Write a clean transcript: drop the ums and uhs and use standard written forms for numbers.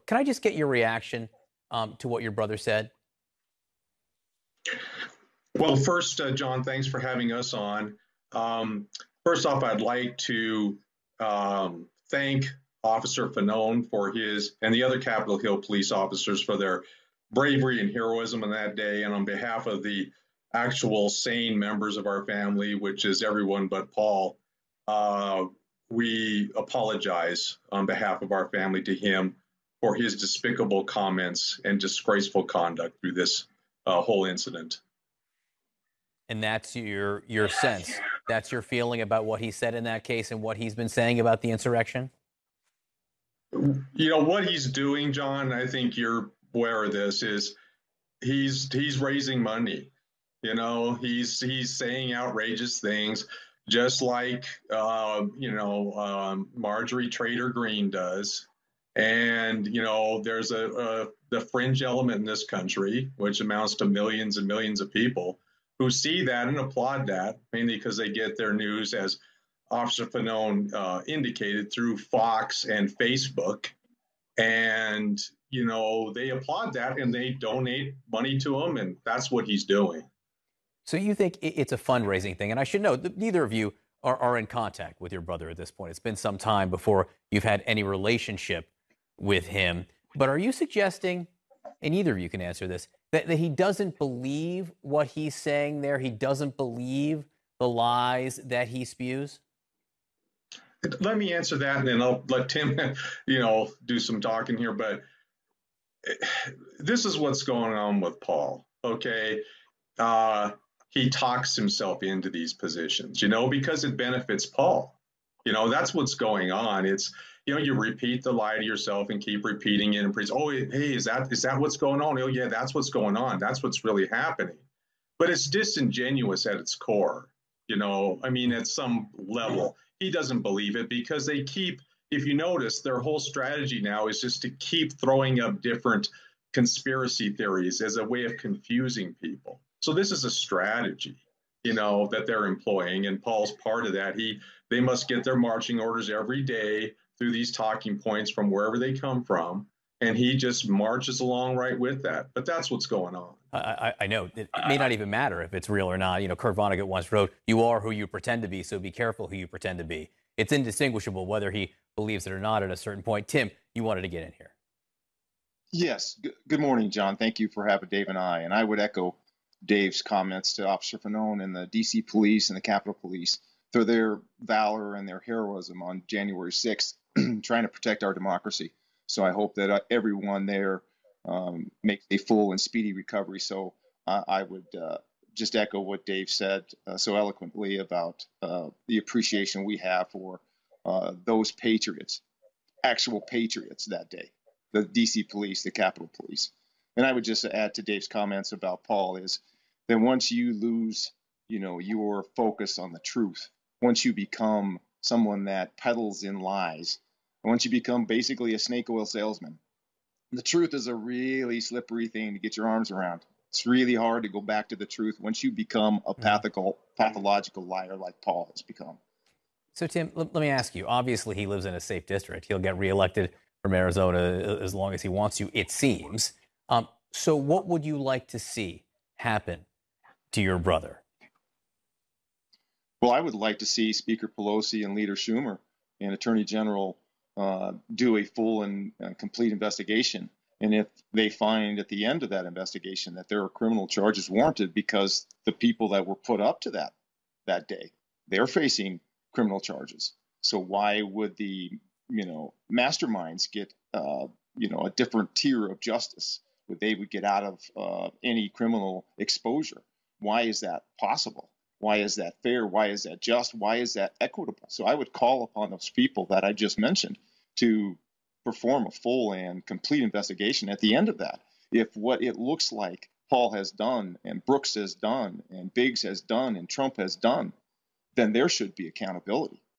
can I just get your reaction to what your brother said? Well, first, John, thanks for having us on. Um, First off, I'd like to thank Officer Fanone for his and the other Capitol Hill police officers for their bravery and heroism on that day. And on behalf of the actual sane members of our family, which is everyone but Paul, uh, we apologize on behalf of our family to him for his despicable comments and disgraceful conduct through this whole incident. And that's your sense. That's your feeling about what he said in that case and what he's been saying about the insurrection? You know what he's doing, John. I think you're aware of this. Is he's raising money. He's saying outrageous things, just like Marjorie Trader Green does. And there's the fringe element in this country, which amounts to millions and millions of people who see that and applaud that, mainly because they get their news, as Officer Fanone indicated, through Fox and Facebook. And, they applaud that and they donate money to him. And that's what he's doing. So you think it's a fundraising thing? And I should note that neither of you are in contact with your brother at this point. It's been some time before you've had any relationship with him. But are you suggesting, and either of you can answer this, that he doesn't believe what he's saying there? He doesn't believe the lies that he spews? Let me answer that, and then I'll let Tim, do some talking here. But this is what's going on with Paul. Okay, he talks himself into these positions, because it benefits Paul. That's what's going on. It's you repeat the lie to yourself and keep repeating it, and oh, hey, is that what's going on? Oh, yeah, that's what's going on. That's what's really happening. But it's disingenuous at its core. At some level, he doesn't believe it because they keep, if you notice, their whole strategy now is just to keep throwing up different conspiracy theories as a way of confusing people. So this is a strategy, that they're employing, and Paul's part of that. They must get their marching orders every day through these talking points from wherever they come from, and he just marches along right with that. But that's what's going on. I know. It may not even matter if it's real or not. Kurt Vonnegut once wrote, "You are who you pretend to be, so be careful who you pretend to be." It's indistinguishable whether he believes it or not at a certain point. Tim, you wanted to get in here. Yes. Good morning, John. Thank you for having Dave and I. And I would echo Dave's comments to Officer Fanone and the D.C. Police and the Capitol Police for their valor and their heroism on January 6th, trying to protect our democracy. So I hope that everyone there makes a full and speedy recovery. So I would just echo what Dave said so eloquently about the appreciation we have for those patriots, actual patriots that day, the D.C. Police, the Capitol Police. And I would just add to Dave's comments about Paul is that once you lose, your focus on the truth, once you become someone that peddles in lies, once you become basically a snake oil salesman, the truth is a really slippery thing to get your arms around. It's really hard to go back to the truth once you become a pathological liar like Paul has become. So, Tim, let me ask you. Obviously, he lives in a safe district. He'll get reelected from Arizona as long as he wants to, it seems. So what would you like to see happen to your brother? Well, I would like to see Speaker Pelosi and Leader Schumer and Attorney General do a full and complete investigation. And if they find at the end of that investigation that there are criminal charges warranted because the people that were put up to that day, they're facing criminal charges. So why would the, masterminds get, a different tier of justice? They would get out of any criminal exposure. Why is that possible? Why is that fair? Why is that just? Why is that equitable? So I would call upon those people that I just mentioned to perform a full and complete investigation at the end of that. If what it looks like Paul has done and Brooks has done and Biggs has done and Trump has done, then there should be accountability.